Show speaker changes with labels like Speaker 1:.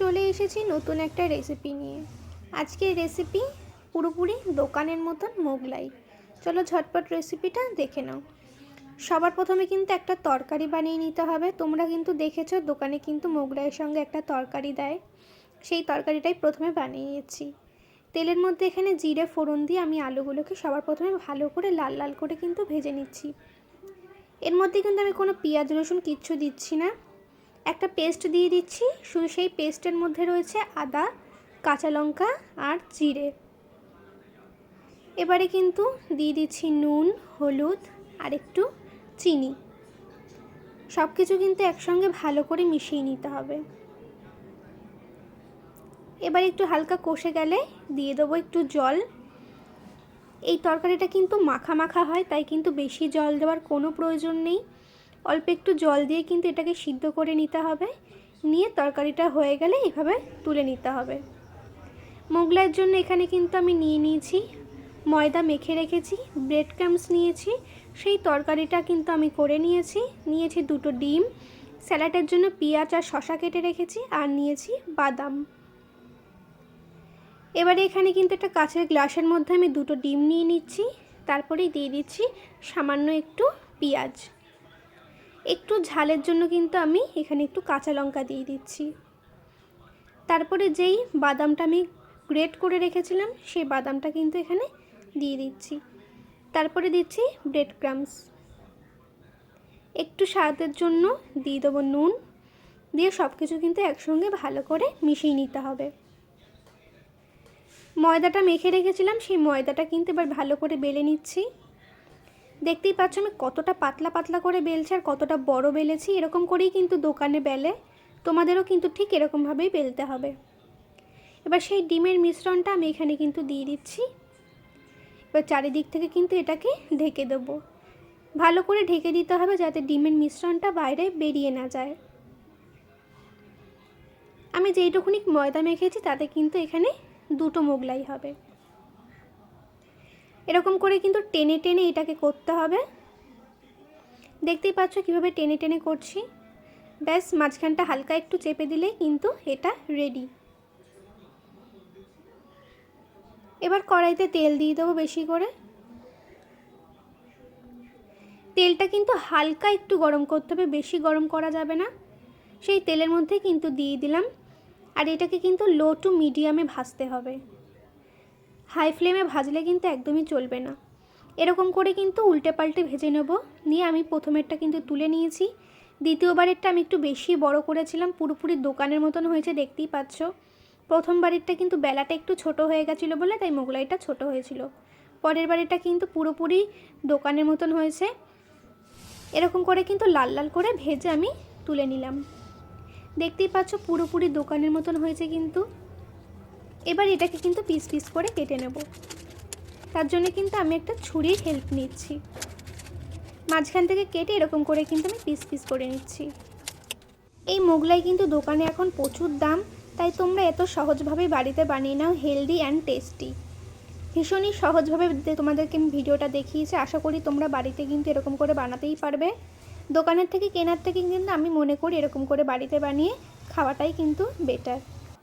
Speaker 1: চলে এসেছি নতুন একটা রেসিপি নিয়ে। আজকের রেসিপি পুরোপুরি দোকানের মতন মোগলাই। চলো ঝটপট রেসিপিটা দেখে নাও। সবার প্রথমে কিন্তু একটা তরকারি বানিয়ে নিতে হবে। তোমরা কিন্তু দেখেছো দোকানে কিন্তু মোগলাইয়ের সঙ্গে একটা তরকারি দেয়, সেই তরকারিটাই প্রথমে বানিয়ে নিয়েছি। তেলের মধ্যে এখানে জিরে ফোড়ন দিয়ে আমি আলুগুলোকে সবার প্রথমে ভালো করে লাল লাল করে কিন্তু ভেজে নিচ্ছি। এর মধ্যে কিন্তু আমি কোনো পেঁয়াজ রসুন কিচ্ছু দিচ্ছি না, একটা পেস্ট দিয়ে দিচ্ছি। শুধু সেই পেস্টের মধ্যে রয়েছে আদা, কাঁচা লঙ্কা আর জিরে। এবারে কিন্তু দিয়ে দিচ্ছি নুন, হলুদ আর একটু চিনি। সব কিছু কিন্তু একসঙ্গে ভালো করে মিশিয়ে নিতে হবে। এবার একটু হালকা কষে গেলে দিয়ে দেবো একটু জল। এই তরকারিটা কিন্তু মাখা মাখা হয়, তাই কিন্তু বেশি জল দেওয়ার কোনো প্রয়োজন নেই। অল্প একটু জল দিয়ে কিন্তু এটাকে সিদ্ধ করে নিতে হবে। নিয়ে তরকারিটা হয়ে গেলে এভাবে তুলে নিতে হবে। মোগলাইয়ের জন্য এখানে কিন্তু আমি নিয়েছি ময়দা মেখে রেখেছি, ব্রেড ক্রাম্বস নিয়েছি, সেই তরকারিটা কিন্তু আমি করে নিয়েছি দুটো ডিম, স্যালাডের জন্য পেঁয়াজ আর শসা কেটে রেখেছি, আর নিয়েছি বাদাম। এবারে এখানে কিন্তু একটা কাঁচের গ্লাসের মধ্যে আমি দুটো ডিম নিয়ে নিচ্ছি। তারপরেই দিয়ে দিচ্ছি সামান্য একটু পেঁয়াজ। একটু ঝালের জন্য কিন্তু আমি এখানে একটু কাঁচা লঙ্কা দিয়ে দিচ্ছি। তারপরে যেই বাদামটা আমি গ্রেট করে রেখেছিলাম সেই বাদামটা কিন্তু এখানে দিয়ে দিচ্ছি। তারপরে দিচ্ছি ব্রেড ক্রাম্বস। একটু স্বাদের জন্য দিয়ে দেবো নুন। দিয়ে সব কিছু কিন্তু একসঙ্গে ভালো করে মিশিয়ে নিতে হবে। ময়দাটা মেখে রেখেছিলাম, সেই ময়দাটা কিন্তু এবার ভালো করে বেলে নিচ্ছি। দেখতেই পাচ্ছ আমি কতটা পাতলা পাতলা করে বেলছি আর কতটা বড় বেলেছি। এরকম করেই কিন্তু দোকানে বেলে, তোমাদেরও কিন্তু ঠিক এরকমভাবেই বেলতে হবে। এবার সেই ডিমের মিশ্রণটা আমি এখানে কিন্তু দিয়ে দিচ্ছি। এবার চারিদিক থেকে কিন্তু এটাকে ঢেকে দেবো। ভালো করে ঢেকে দিতে হবে যাতে ডিমের মিশ্রণটা বাইরে বেরিয়ে না যায়। আমি যেইটুকুনি ময়দা মেখেছি তাতে কিন্তু এখানে দুটো মোগলাই হবে। এরকম করে কিন্তু টেনে টেনে এটাকে করতে হবে। দেখতেই পাচ্ছ কিভাবে টেনে টেনে করছি। ব্যাস মাঝখানটা হালকা একটু চেপে দিলেই কিন্তু এটা রেডি। এবার কড়াইতে তেল দিয়ে দেবো বেশি করে। তেলটা কিন্তু হালকা একটু গরম করতে হবে, বেশি গরম করা যাবে না। সেই তেলের মধ্যে কিন্তু দিয়ে দিলাম, আর এটাকে কিন্তু লো টু মিডিয়ামে ভাজতে হবে। হাই ফ্লেমে ভাজলে কিন্তু একদমই চলবে না। এরকম করে কিন্তু উল্টে পাল্টে ভেজে নেব। নিয়ে আমি প্রথমেরটা কিন্তু তুলে নিয়েছি। দ্বিতীয়বারেরটা আমি একটু বেশি বড় করেছিলাম, পুরোপুরি দোকানের মতন হয়েছে দেখতেই পাচ্ছ। প্রথমবারেরটা কিন্তু বেলাটা একটু ছোট হয়ে গেছিলো বলে তাই মোগলাইটা ছোট হয়েছিল। পরের বারেরটা কিন্তু পুরোপুরি দোকানের মতন হয়েছে। এরকম করে কিন্তু লাল লাল করে ভেজে আমি তুলে নিলাম। দেখতেই পাচ্ছ পুরোপুরি দোকানের মতন হয়েছে কিন্তু। এবার এটাকে কিন্তু পিস পিস করে কেটে নেব। তার জন্য কিন্তু আমি একটা ছুরির হেল্প নিচ্ছি। মাঝখান থেকে কেটে এরকম করে কিন্তু আমি পিস পিস করে নিচ্ছি। এই মোগলাই কিন্তু দোকানে এখন প্রচুর দাম, তাই তোমরা এত সহজভাবে বাড়িতে বানিয়ে নাও, হেলদি অ্যান্ড টেস্টি। ভীষণই সহজভাবে তোমাদেরকে আমি ভিডিওটা দেখিয়েছি। আশা করি তোমরা বাড়িতে কিন্তু এরকম করে বানাতেই পারবে। দোকানের থেকে কেনার থেকে কিন্তু আমি মনে করি এরকম করে বাড়িতে বানিয়ে খাওয়াটাই কিন্তু বেটার।